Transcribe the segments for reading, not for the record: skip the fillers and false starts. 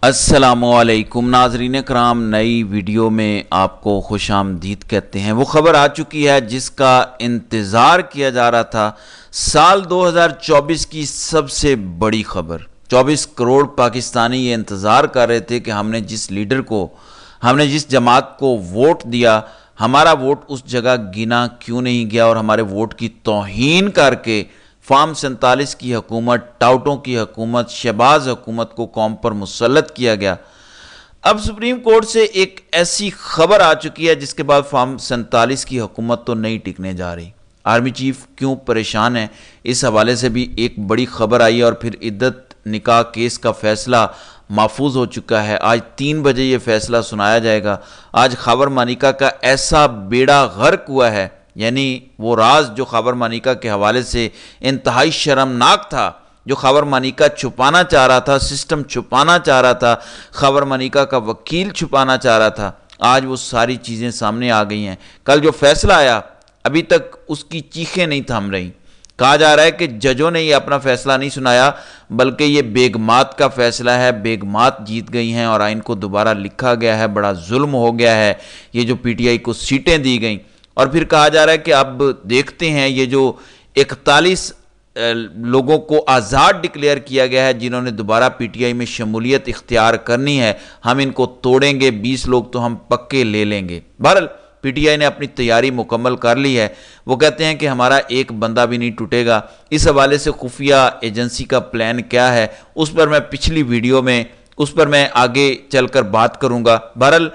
السلام علیکم ناظرین کرام، نئی ویڈیو میں آپ کو خوش آمدید کہتے ہیں۔ وہ خبر آ چکی ہے جس کا انتظار کیا جا رہا تھا، سال 2024 کی سب سے بڑی خبر۔ 24 کروڑ پاکستانی یہ انتظار کر رہے تھے کہ ہم نے جس لیڈر کو، ہم نے جس جماعت کو ووٹ دیا، ہمارا ووٹ اس جگہ گنا کیوں نہیں گیا اور ہمارے ووٹ کی توہین کر کے فارم 47 کی حکومت، ٹاؤٹوں کی حکومت، شہباز حکومت کو قوم پر مسلط کیا گیا۔ اب سپریم کورٹ سے ایک ایسی خبر آ چکی ہے جس کے بعد فارم 47 کی حکومت تو نہیں ٹکنے جا رہی۔ آرمی چیف کیوں پریشان ہے، اس حوالے سے بھی ایک بڑی خبر آئی ہے، اور پھر عدت نکاح کیس کا فیصلہ محفوظ ہو چکا ہے۔ آج 3 بجے یہ فیصلہ سنایا جائے گا۔ آج خاور مانیکا کا ایسا بیڑا غرق ہوا ہے، یعنی وہ راز جو خاور مانیکا کے حوالے سے انتہائی شرمناک تھا، جو خاور مانیکا چھپانا چاہ رہا تھا، سسٹم چھپانا چاہ رہا تھا، خاور مانیکا کا وکیل چھپانا چاہ رہا تھا، آج وہ ساری چیزیں سامنے آ گئی ہیں۔ کل جو فیصلہ آیا ابھی تک اس کی چیخیں نہیں تھم رہی۔ کہا جا رہا ہے کہ ججوں نے یہ اپنا فیصلہ نہیں سنایا، بلکہ یہ بیگمات کا فیصلہ ہے، بیگمات جیت گئی ہیں اور آئین کو دوبارہ لکھا گیا ہے۔ بڑا ظلم ہو گیا ہے یہ جو پی ٹی آئی کو سیٹیں دی گئیں۔ اور پھر کہا جا رہا ہے کہ اب دیکھتے ہیں یہ جو 41 لوگوں کو آزاد ڈکلیئر کیا گیا ہے، جنہوں نے دوبارہ پی ٹی آئی میں شمولیت اختیار کرنی ہے، ہم ان کو توڑیں گے، 20 لوگ تو ہم پکے لے لیں گے۔ بہرحال پی ٹی آئی نے اپنی تیاری مکمل کر لی ہے۔ وہ کہتے ہیں کہ ہمارا ایک بندہ بھی نہیں ٹوٹے گا۔ اس حوالے سے خفیہ ایجنسی کا پلان کیا ہے، اس پر میں پچھلی ویڈیو میں آگے چل کر بات کروں گا۔ بہرحال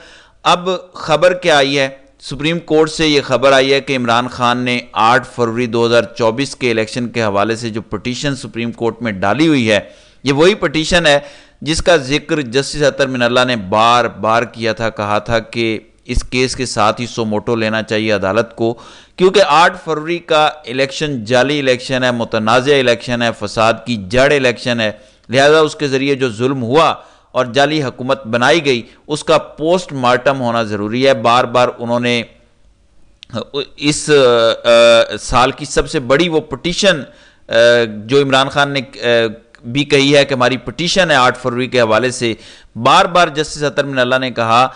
اب خبر کیا آئی ہے، سپریم کورٹ سے یہ خبر آئی ہے کہ عمران خان نے 8 فروری 2024 کے الیکشن کے حوالے سے جو پٹیشن سپریم کورٹ میں ڈالی ہوئی ہے، یہ وہی پٹیشن ہے جس کا ذکر جسٹس اطہر من اللہ نے بار بار کیا تھا۔ کہا تھا کہ اس کیس کے ساتھ ہی سو موٹو لینا چاہیے عدالت کو، کیونکہ 8 فروری کا الیکشن جعلی الیکشن ہے، متنازع الیکشن ہے، فساد کی جڑ الیکشن ہے، لہذا اس کے ذریعے جو ظلم ہوا اور جعلی حکومت بنائی گئی اس کا پوسٹ مارٹم ہونا ضروری ہے۔ بار بار انہوں نے اس سال کی سب سے بڑی وہ پٹیشن جو عمران خان نے بھی کہی ہے کہ ہماری پٹیشن ہے 8 فروری کے حوالے سے، بار بار جسٹس اطہر من اللہ نے کہا۔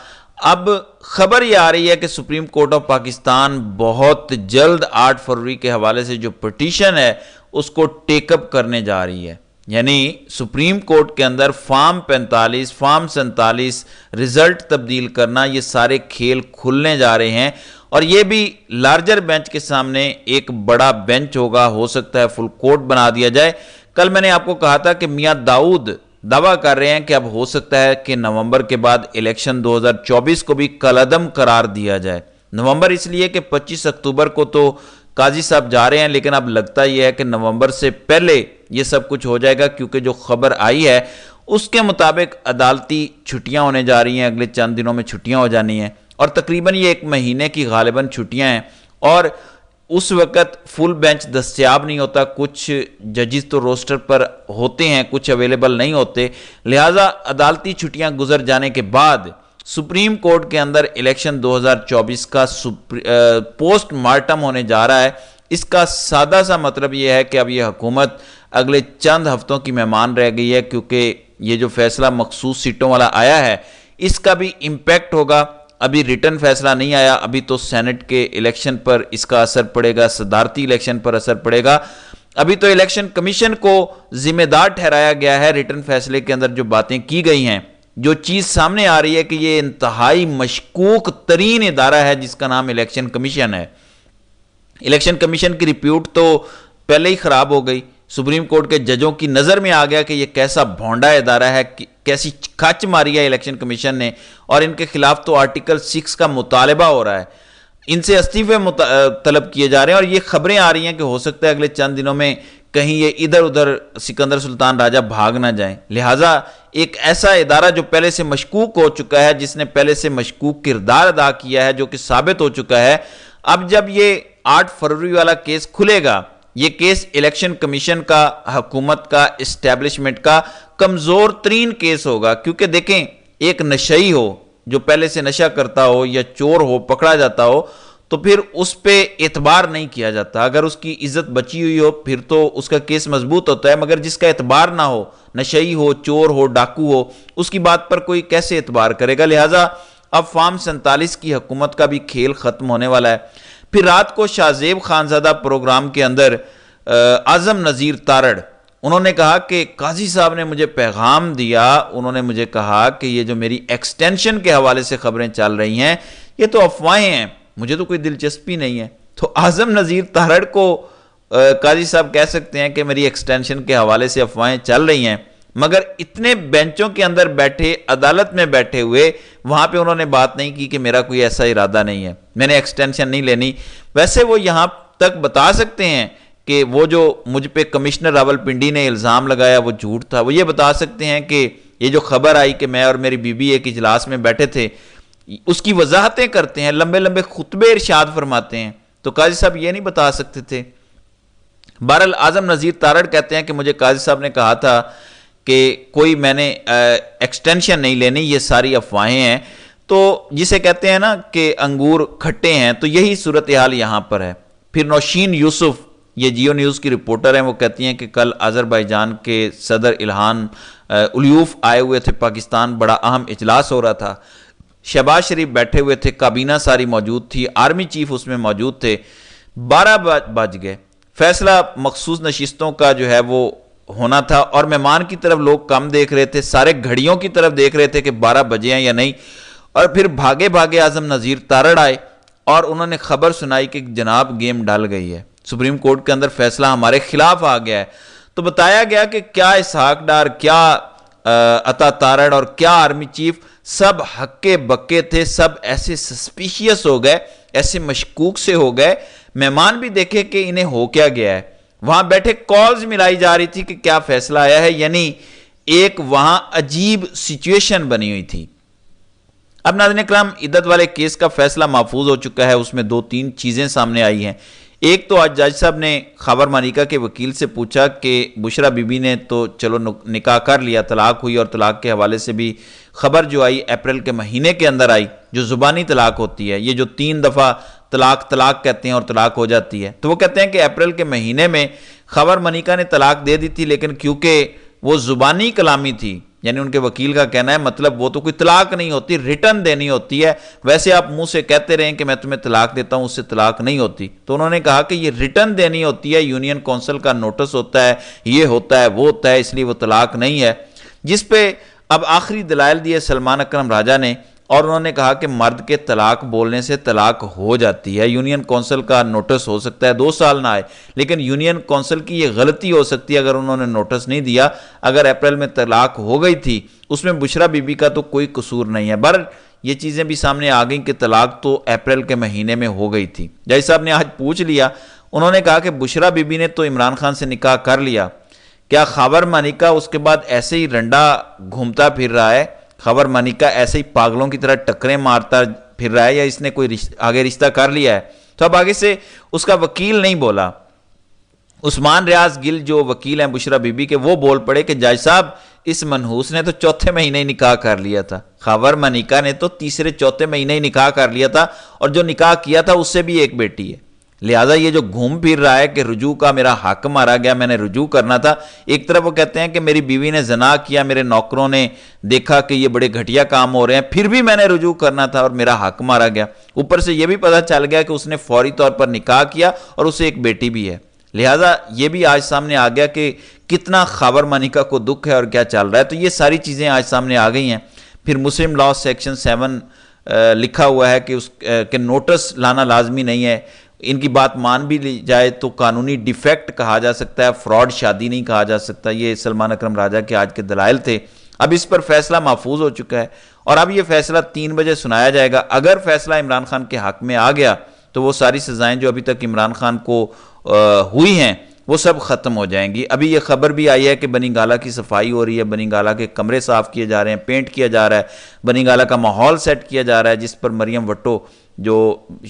اب خبر یہ آ رہی ہے کہ سپریم کورٹ آف پاکستان بہت جلد 8 فروری کے حوالے سے جو پٹیشن ہے اس کو ٹیک اپ کرنے جا رہی ہے، یعنی سپریم کورٹ کے اندر فارم 45، فارم 47، رزلٹ تبدیل کرنا، یہ سارے کھیل کھلنے جا رہے ہیں، اور یہ بھی لارجر بینچ کے سامنے ایک بڑا بینچ ہوگا، ہو سکتا ہے فل کورٹ بنا دیا جائے۔ کل میں نے آپ کو کہا تھا کہ میاں داؤد دعویٰ کر رہے ہیں کہ اب ہو سکتا ہے کہ نومبر کے بعد الیکشن 2024 کو بھی کالعدم قرار دیا جائے۔ نومبر اس لیے کہ 25 اکتوبر کو تو قاضی صاحب جا رہے ہیں، لیکن اب لگتا یہ ہے کہ نومبر سے پہلے یہ سب کچھ ہو جائے گا، کیونکہ جو خبر آئی ہے اس کے مطابق عدالتی چھٹیاں ہونے جا رہی ہیں، اگلے چند دنوں میں چھٹیاں ہو جانی ہیں، اور تقریباً یہ 1 مہینے کی غالباً چھٹیاں ہیں، اور اس وقت فل بینچ دستیاب نہیں ہوتا۔ کچھ ججز تو روسٹر پر ہوتے ہیں، کچھ اویلیبل نہیں ہوتے، لہٰذا عدالتی چھٹیاں گزر جانے کے بعد سپریم کورٹ کے اندر الیکشن 2024 کا پوسٹ مارٹم ہونے جا رہا ہے۔ اس کا سادہ سا مطلب یہ ہے کہ اب یہ حکومت اگلے چند ہفتوں کی مہمان رہ گئی ہے، کیونکہ یہ جو فیصلہ مخصوص سیٹوں والا آیا ہے اس کا بھی امپیکٹ ہوگا۔ ابھی ریٹن فیصلہ نہیں آیا، ابھی تو سینٹ کے الیکشن پر اس کا اثر پڑے گا، صدارتی الیکشن پر اثر پڑے گا۔ ابھی تو الیکشن کمیشن کو ذمہ دار ٹھہرایا گیا ہے، ریٹن فیصلے کے اندر جو باتیں کی گئی ہیں، جو چیز سامنے آ رہی ہے کہ یہ انتہائی مشکوک ترین ادارہ ہے جس کا نام الیکشن کمیشن ہے۔ الیکشن کمیشن کی رپیوٹ تو پہلے ہی خراب ہو گئی، سپریم کورٹ کے ججوں کی نظر میں آ گیا کہ یہ کیسا بھونڈا ادارہ ہے، کیسی کھچ ماری ہے الیکشن کمیشن نے، اور ان کے خلاف تو آرٹیکل 6 کا مطالبہ ہو رہا ہے، ان سے استعفے طلب کیے جا رہے ہیں، اور یہ خبریں آ رہی ہیں کہ ہو سکتا ہے اگلے چند دنوں میں کہیں یہ ادھر ادھر سکندر سلطان راجہ بھاگ نہ جائیں۔ لہٰذا ایک ایسا ادارہ جو پہلے سے مشکوک ہو چکا ہے، جس نے پہلے سے مشکوک کردار ادا کیا ہے، جو کہ ثابت ہو چکا ہے، اب جب یہ 8 فروری والا کیس کھلے گا، یہ کیس الیکشن کمیشن کا، حکومت کا، اسٹیبلشمنٹ کا کمزور ترین کیس ہوگا، کیونکہ دیکھیں ایک نشئی ہو جو پہلے سے نشہ کرتا ہو یا چور ہو پکڑا جاتا ہو تو پھر اس پہ اعتبار نہیں کیا جاتا. اگر اس کی عزت بچی ہوئی ہو پھر تو اس کا کیس مضبوط ہوتا ہے, مگر جس کا اعتبار نہ ہو, نشئی ہو, چور ہو, ڈاکو ہو, اس کی بات پر کوئی کیسے اعتبار کرے گا. لہٰذا اب فارم 47 کی حکومت کا بھی کھیل ختم ہونے والا ہے. پھر رات کو شاہ زیب خانزادہ پروگرام کے اندر اعظم نذیر تارڑ انہوں نے کہا کہ قاضی صاحب نے مجھے پیغام دیا, انہوں نے مجھے کہا کہ یہ جو میری ایکسٹینشن کے حوالے سے خبریں چل رہی ہیں یہ تو افواہیں ہیں, مجھے تو کوئی دلچسپی نہیں ہے. تو اعظم نذیر تارڑ کو قاضی صاحب کہہ سکتے ہیں کہ میری ایکسٹینشن کے حوالے سے افواہیں چل رہی ہیں, مگر اتنے بینچوں کے اندر بیٹھے, عدالت میں بیٹھے ہوئے, وہاں پہ انہوں نے بات نہیں کی کہ میرا کوئی ایسا ارادہ نہیں ہے, میں نے ایکسٹینشن نہیں لینی. ویسے وہ یہاں تک بتا سکتے ہیں کہ وہ جو مجھ پہ کمشنر راولپنڈی نے الزام لگایا وہ جھوٹ تھا. وہ یہ بتا سکتے ہیں کہ یہ جو خبر آئی کہ میں اور میری بیوی ایک اجلاس میں بیٹھے تھے, اس کی وضاحتیں کرتے ہیں, لمبے لمبے خطبے ارشاد فرماتے ہیں. تو قاضی صاحب یہ نہیں بتا سکتے تھے. بہرحال اعظم نذیر تارڑ کہتے ہیں کہ مجھے قاضی صاحب نے کہا تھا کہ کوئی میں نے ایکسٹینشن نہیں لینی, یہ ساری افواہیں ہیں. تو جسے کہتے ہیں نا کہ انگور کھٹے ہیں, تو یہی صورتحال یہاں پر ہے. پھر نوشین یوسف, یہ جیو نیوز کی رپورٹر ہیں, وہ کہتی ہیں کہ کل آذربائیجان کے صدر الہان الیوف آئے ہوئے تھے پاکستان, بڑا اہم اجلاس ہو رہا تھا, شہباز شریف بیٹھے ہوئے تھے, کابینہ ساری موجود تھی, آرمی چیف اس میں موجود تھے. 12 بج گئے, فیصلہ مخصوص نشستوں کا جو ہے وہ ہونا تھا, اور مہمان کی طرف لوگ کم دیکھ رہے تھے, سارے گھڑیوں کی طرف دیکھ رہے تھے کہ 12 بجے ہیں یا نہیں. اور پھر بھاگے بھاگے اعظم نذیر تارڑ آئے اور انہوں نے خبر سنائی کہ جناب گیم ڈال گئی ہے, سپریم کورٹ کے اندر فیصلہ ہمارے خلاف آ گیا ہے. تو بتایا گیا کہ کیا اسحاق ڈار, کیا عطا تارڑ اور کیا آرمی چیف, سب ہکے بکے تھے, سب ایسے سسپیشیس ہو گئے, ایسے مشکوک سے ہو گئے. مہمان بھی دیکھے کہ انہیں ہو کیا گیا ہے, وہاں بیٹھے کالز ملائی جا رہی تھی کہ کیا فیصلہ آیا ہے, یعنی ایک وہاں عجیب سچویشن بنی ہوئی تھی. اب ناظرین اکرام, عدت والے کیس کا فیصلہ محفوظ ہو چکا ہے, اس میں 2-3 چیزیں سامنے آئی ہیں. ایک تو آج جج صاحب نے خاور مانیکا کے وکیل سے پوچھا کہ بشرا بی بی نے تو چلو نکاح کر لیا, طلاق ہوئی, اور طلاق کے حوالے سے بھی خبر جو آئی اپریل کے مہینے کے اندر آئی, جو زبانی طلاق ہوتی ہے, یہ جو 3 دفعہ طلاق کہتے ہیں اور طلاق ہو جاتی ہے. تو وہ کہتے ہیں کہ اپریل کے مہینے میں خاور مانیکا نے طلاق دے دی تھی, لیکن کیونکہ وہ زبانی کلامی تھی, یعنی ان کے وکیل کا کہنا ہے, مطلب وہ تو کوئی طلاق نہیں ہوتی, ریٹن دینی ہوتی ہے. ویسے آپ منہ سے کہتے رہیں کہ میں تمہیں طلاق دیتا ہوں, اس سے طلاق نہیں ہوتی. تو انہوں نے کہا کہ یہ ریٹن دینی ہوتی ہے, یونین کونسل کا نوٹس ہوتا ہے, یہ ہوتا ہے, وہ ہوتا ہے, اس لیے وہ طلاق نہیں ہے. جس پہ اب آخری دلائل دیے سلمان اکرم راجہ نے, اور انہوں نے کہا کہ مرد کے طلاق بولنے سے طلاق ہو جاتی ہے. یونین کونسل کا نوٹس ہو سکتا ہے 2 سال نہ آئے, لیکن یونین کونسل کی یہ غلطی ہو سکتی ہے اگر انہوں نے نوٹس نہیں دیا. اگر اپریل میں طلاق ہو گئی تھی, اس میں بشرا بی بی کا تو کوئی قصور نہیں ہے. بہرحال یہ چیزیں بھی سامنے آ گئیں کہ طلاق تو اپریل کے مہینے میں ہو گئی تھی. جج صاحب نے آج پوچھ لیا, انہوں نے کہا کہ بشرا بی بی نے تو عمران خان سے نکاح کر لیا, کیا خاور مانیکا اس کے بعد ایسے ہی رنڈا گھومتا پھر رہا ہے, خاور مانیکا ایسے ہی پاگلوں کی طرح ٹکریں مارتا پھر رہا ہے, یا اس نے کوئی آگے رشتہ کر لیا ہے؟ تو اب آگے سے اس کا وکیل نہیں بولا, عثمان ریاض گل جو وکیل ہیں بشرا بی بی کے, وہ بول پڑے کہ جج صاحب اس منحوس نے تو 4تھے مہینے ہی نکاح کر لیا تھا, خاور مانیکا نے تو 3-4 مہینے ہی نکاح کر لیا تھا, اور جو نکاح کیا تھا اس سے بھی ایک بیٹی ہے. لہٰذا یہ جو گھوم پھر رہا ہے کہ رجوع کا میرا حق مارا گیا, میں نے رجوع کرنا تھا. ایک طرف وہ کہتے ہیں کہ میری بیوی نے زنا کیا, میرے نوکروں نے دیکھا کہ یہ بڑے گھٹیا کام ہو رہے ہیں, پھر بھی میں نے رجوع کرنا تھا اور میرا حق مارا گیا. اوپر سے یہ بھی پتہ چل گیا کہ اس نے فوری طور پر نکاح کیا اور اسے ایک بیٹی بھی ہے. لہٰذا یہ بھی آج سامنے آ گیا کہ کتنا خاور مانیکا کو دکھ ہے اور کیا چل رہا ہے. تو یہ ساری چیزیں آج سامنے آ گئی ہیں. پھر مسلم لاء سیکشن 7 لکھا ہوا ہے کہ اس کے نوٹس لانا لازمی نہیں ہے. ان کی بات مان بھی لی جائے تو قانونی ڈیفیکٹ کہا جا سکتا ہے, فراڈ شادی نہیں کہا جا سکتا. یہ سلمان اکرم راجہ کے آج کے دلائل تھے. اب اس پر فیصلہ محفوظ ہو چکا ہے, اور اب یہ فیصلہ 3 بجے سنایا جائے گا. اگر فیصلہ عمران خان کے حق میں آ گیا تو وہ ساری سزائیں جو ابھی تک عمران خان کو ہوئی ہیں وہ سب ختم ہو جائیں گی. ابھی یہ خبر بھی آئی ہے کہ بنی گالہ کی صفائی ہو رہی ہے, بنی گالہ کے کمرے صاف کیے جا رہے ہیں, پینٹ کیا جا رہا ہے, بنی گالہ کا ماحول سیٹ کیا جا رہا ہے, جس پر مریم وٹو جو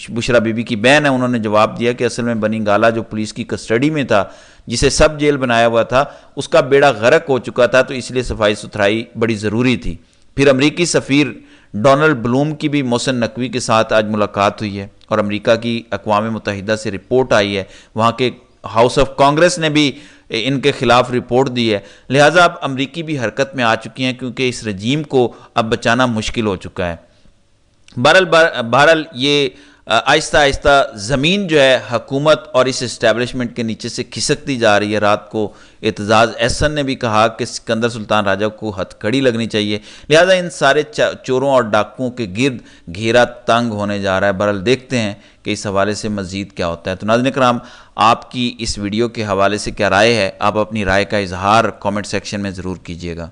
بشرا بی بی کی بہن ہے انہوں نے جواب دیا کہ اصل میں بنی گالہ جو پولیس کی کسٹڈی میں تھا, جسے سب جیل بنایا ہوا تھا, اس کا بیڑا غرق ہو چکا تھا, تو اس لیے صفائی ستھرائی بڑی ضروری تھی. پھر امریکی سفیر ڈونلڈ بلوم کی بھی محسن نقوی کے ساتھ آج ملاقات ہوئی ہے, اور امریکہ کی اقوام متحدہ سے رپورٹ آئی ہے، وہاں کے ہاؤس آف کانگریس نے بھی ان کے خلاف رپورٹ دی ہے، لہٰذا اب امریکی بھی حرکت میں آ چکی ہیں کیونکہ اس رجیم کو اب بچانا مشکل ہو چکا ہے۔ بہرحال یہ آہستہ آہستہ زمین جو ہے حکومت اور اس اسٹیبلشمنٹ کے نیچے سے کھسکتی جا رہی ہے۔ رات کو اعتزاز احسن نے بھی کہا کہ سکندر سلطان راجہ کو ہتھ کڑی لگنی چاہیے، لہٰذا ان سارے چوروں اور ڈاکوؤں کے گرد گھیرا تنگ ہونے جا رہا ہے۔ بہرحال دیکھتے ہیں کہ اس حوالے سے مزید کیا ہوتا ہے۔ تو ناظرین کرام، آپ کی اس ویڈیو کے حوالے سے کیا رائے ہے؟ آپ اپنی رائے کا اظہار کامنٹ سیکشن میں ضرور کیجیے گا۔